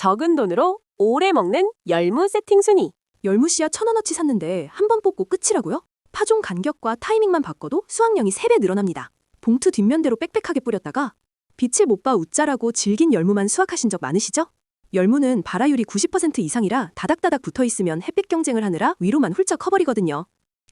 적은 돈으로 오래 먹는 열무 세팅 순위. 열무 씨앗 1,000원어치 샀는데 한 번 뽑고 끝이라고요? 파종 간격과 타이밍만 바꿔도 수확량이 3배 늘어납니다. 봉투 뒷면대로 빽빽하게 뿌렸다가 빛을 못 봐 웃자라고 질긴 열무만 수확하신 적 많으시죠? 열무는 발화율이 90% 이상이라 다닥다닥 붙어있으면 햇빛 경쟁을 하느라 위로만 훌쩍 커버리거든요.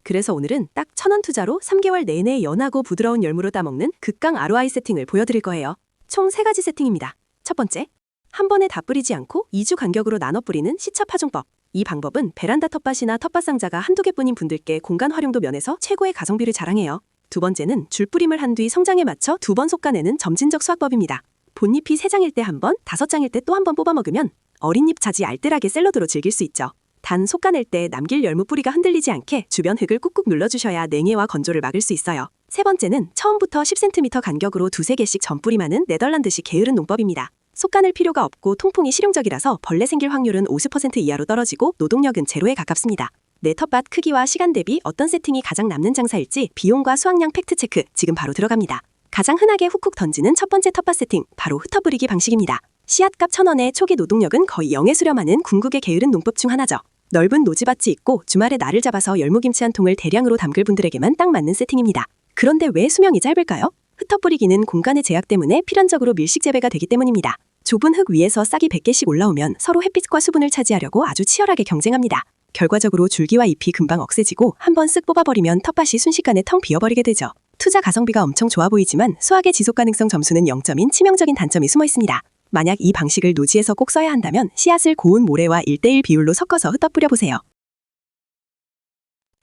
그래서 오늘은 딱 1,000원 투자로 3개월 내내 연하고 부드러운 열무로 따먹는 극강 ROI 세팅을 보여드릴 거예요. 총 3가지 세팅입니다. 첫 번째, 한 번에 다 뿌리지 않고 2주 간격으로 나눠 뿌리는 시차 파종법. 이 방법은 베란다 텃밭이나 텃밭 상자가 한두 개뿐인 분들께 공간 활용도 면에서 최고의 가성비를 자랑해요. 두 번째는 줄뿌림을 한 뒤 성장에 맞춰 2번 솎아내는 점진적 수확법입니다. 본잎이 3장일 때 한 번, 5장일 때 또 한 번 뽑아 먹으면 어린 잎 차지 알뜰하게 샐러드로 즐길 수 있죠. 단 솎아낼 때 남길 열무 뿌리가 흔들리지 않게 주변 흙을 꾹꾹 눌러주셔야 냉해와 건조를 막을 수 있어요. 세 번째는 처음부터 10cm 간격으로 2-3개씩 전뿌림하는 네덜란드식 게으른 농법입니다. 솎아낼 필요가 없고 통풍이 실용적이라서 벌레 생길 확률은 50% 이하로 떨어지고 노동력은 제로에 가깝습니다. 내 텃밭 크기와 시간 대비 어떤 세팅이 가장 남는 장사일지 비용과 수확량 팩트체크 지금 바로 들어갑니다. 가장 흔하게 훅훅 던지는 첫 번째 텃밭 세팅, 바로 흩어뿌리기 방식입니다. 씨앗값 1,000원에 초기 노동력은 거의 0에 수렴하는 궁극의 게으른 농법 중 하나죠. 넓은 노지밭이 있고 주말에 날을 잡아서 열무김치 한 통을 대량으로 담글 분들에게만 딱 맞는 세팅입니다. 그런데 왜 수명이 짧을까요? 흩어뿌리기는 공간의 제약 때문에 필연적으로 밀식 재배가 되기 때문입니다. 좁은 흙 위에서 싹이 100개씩 올라오면 서로 햇빛과 수분을 차지하려고 아주 치열하게 경쟁합니다. 결과적으로 줄기와 잎이 금방 억세지고 한번 쓱 뽑아버리면 텃밭이 순식간에 텅 비어버리게 되죠. 투자 가성비가 엄청 좋아 보이지만 수확의 지속 가능성 점수는 0점인 치명적인 단점이 숨어 있습니다. 만약 이 방식을 노지에서 꼭 써야 한다면 씨앗을 고운 모래와 1:1 비율로 섞어서 흩어뿌려보세요.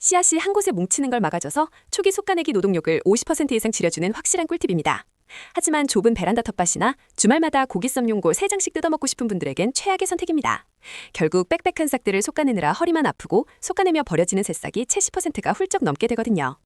씨앗이 한 곳에 뭉치는 걸 막아줘서 초기 솎아내기 노동력을 50% 이상 줄여주는 확실한 꿀팁입니다. 하지만 좁은 베란다 텃밭이나 주말마다 고기 썸 용고 3장씩 뜯어먹고 싶은 분들에겐 최악의 선택입니다. 결국 빽빽한 싹들을 솎아내느라 허리만 아프고 솎아내며 버려지는 새싹이 70%가 훌쩍 넘게 되거든요.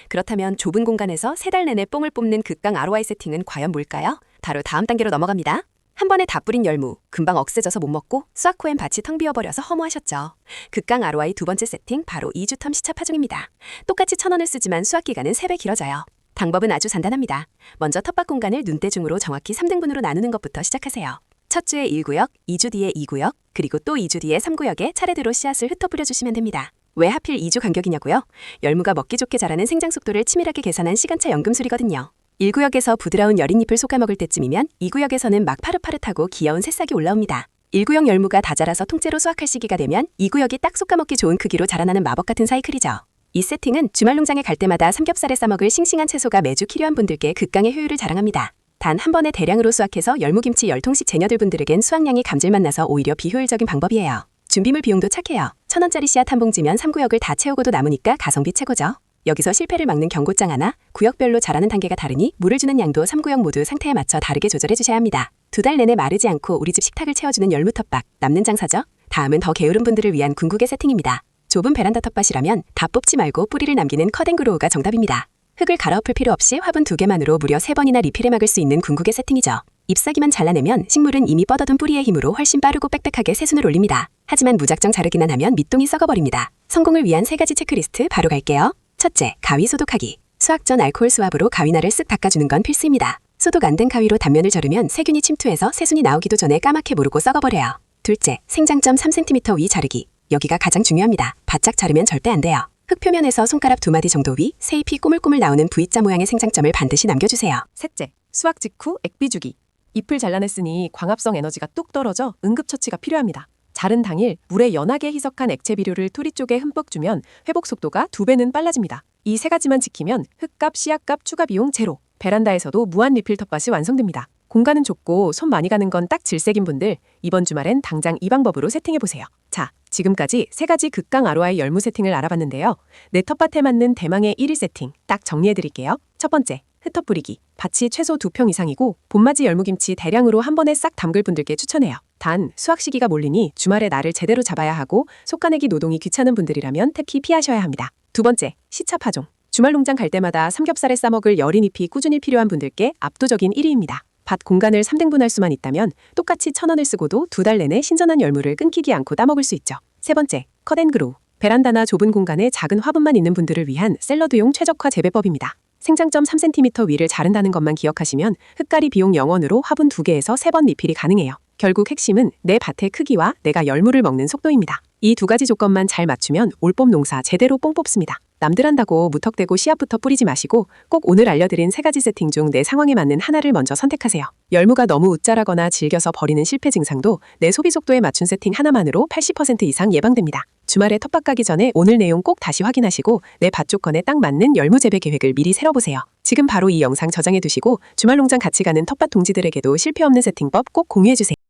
그렇다면 좁은 공간에서 3달 내내 뽕을 뽑는 극강 ROI 세팅은 과연 뭘까요? 바로 다음 단계로 넘어갑니다. 한 번에 다 뿌린 열무, 금방 억세져서 못 먹고 수확 후엔 밭이 텅 비어버려서 허무하셨죠. 극강 ROI 두 번째 세팅, 바로 2주 텀 시차 파종입니다. 똑같이 1,000원을 쓰지만 수확 기간은 3배 길어져요. 방법은 아주 간단합니다. 먼저 텃밭 공간을 눈대중으로 정확히 3등분으로 나누는 것부터 시작하세요. 첫 주에 1구역, 2주 뒤에 2구역, 그리고 또 2주 뒤에 3구역에 차례대로 씨앗을 흩어 뿌려주시면 됩니다. 왜 하필 2주 간격이냐고요? 열무가 먹기 좋게 자라는 생장 속도를 치밀하게 계산한 시간차 연금술이거든요. 1구역에서 부드러운 여린 잎을 솎아 먹을 때쯤이면 2구역에서는 막 파릇파릇하고 귀여운 새싹이 올라옵니다. 1구역 열무가 다 자라서 통째로 수확할 시기가 되면 2구역이 딱 솎아 먹기 좋은 크기로 자라나는 마법 같은 사이클이죠. 이 세팅은 주말 농장에 갈 때마다 삼겹살에 싸먹을 싱싱한 채소가 매주 필요한 분들께 극강의 효율을 자랑합니다. 단 한 번에 대량으로 수확해서 열무김치 10통씩 쟁여들 분들에겐 수확량이 감질맛 나서 오히려 비효율적인 방법이에요. 준비물 비용도 착해요. 1,000원짜리 씨앗 한 봉지면 3구역을 다 채우고도 남으니까 가성비 최고죠. 여기서 실패를 막는 경고장 하나, 구역별로 자라는 단계가 다르니 물을 주는 양도 3구역 모두 상태에 맞춰 다르게 조절해 주셔야 합니다. 2달 내내 마르지 않고 우리 집 식탁을 채워주는 열무 텃밭, 남는 장사죠? 다음은 더 게으른 분들을 위한 궁극의 세팅입니다. 좁은 베란다 텃밭이라면 다 뽑지 말고 뿌리를 남기는 커댕그로우가 정답입니다. 흙을 갈아엎을 필요 없이 화분 2개만으로 무려 3번이나 리필해 막을 수 있는 궁극의 세팅이죠. 잎사귀만 잘라내면 식물은 이미 뻗어둔 뿌리의 힘으로 훨씬 빠르고 빽빽하게 새순을 올립니다. 하지만 무작정 자르기만 하면 밑동이 썩어버립니다. 성공을 위한 3가지 체크리스트 바로 갈게요. 첫째, 가위 소독하기. 수확 전 알코올 스왑으로 가위날을 쓱 닦아주는 건 필수입니다. 소독 안 된 가위로 단면을 저르면 세균이 침투해서 새순이 나오기도 전에 까맣게 무르고 썩어버려요. 둘째, 생장점 3cm 위 자르기. 여기가 가장 중요합니다. 바짝 자르면 절대 안 돼요. 흙 표면에서 손가락 2마디 정도 위, 새잎이 꼬물꼬물 나오는 V자 모양의 생장점을 반드시 남겨주세요. 셋째, 수확 직후 액비 주기. 잎을 잘라냈으니 광합성 에너지가 뚝 떨어져 응급처치가 필요합니다. 자른 당일 물에 연하게 희석한 액체 비료를 토리 쪽에 흠뻑 주면 회복 속도가 2배는 빨라집니다. 이 3가지만 지키면 흙값, 씨앗값, 추가 비용 제로. 베란다에서도 무한 리필 텃밭이 완성됩니다. 공간은 좁고 손 많이 가는 건 딱 질색인 분들, 이번 주말엔 당장 이 방법으로 세팅해보세요. 자, 지금까지 3가지 극강 ROI 열무 세팅을 알아봤는데요. 내 텃밭에 맞는 대망의 1일 세팅 딱 정리해드릴게요. 첫 번째, 흩어뿌리기. 밭이 최소 2평 이상이고 봄맞이 열무김치 대량으로 한 번에 싹 담글 분들께 추천해요. 단, 수확 시기가 몰리니 주말에 날을 제대로 잡아야 하고 솎아내기 노동이 귀찮은 분들이라면 특히 피하셔야 합니다. 두 번째, 시차 파종. 주말 농장 갈 때마다 삼겹살에 싸먹을 여린 잎이 꾸준히 필요한 분들께 압도적인 1위입니다. 밭 공간을 3등분할 수만 있다면 똑같이 1,000원을 쓰고도 2달 내내 신선한 열무를 끊기지 않고 따먹을 수 있죠. 세 번째, 컷앤그로우. 베란다나 좁은 공간에 작은 화분만 있는 분들을 위한 샐러드용 최적화 재배법입니다. 생장점 3cm 위를 자른다는 것만 기억하시면 흙갈이 비용 0원으로 화분 2개에서 3번 리필이 가능해요. 결국 핵심은 내 밭의 크기와 내가 열무를 먹는 속도입니다. 이 두 가지 조건만 잘 맞추면 올봄 농사 제대로 뽕 뽑습니다. 남들 한다고 무턱대고 씨앗부터 뿌리지 마시고 꼭 오늘 알려드린 3가지 세팅 중 내 상황에 맞는 하나를 먼저 선택하세요. 열무가 너무 웃자라거나 질겨서 버리는 실패 증상도 내 소비 속도에 맞춘 세팅 하나만으로 80% 이상 예방됩니다. 주말에 텃밭 가기 전에 오늘 내용 꼭 다시 확인하시고 내 밭 조건에 딱 맞는 열무 재배 계획을 미리 세워보세요. 지금 바로 이 영상 저장해 두시고 주말 농장 같이 가는 텃밭 동지들에게도 실패 없는 세팅법 꼭 공유해주세요.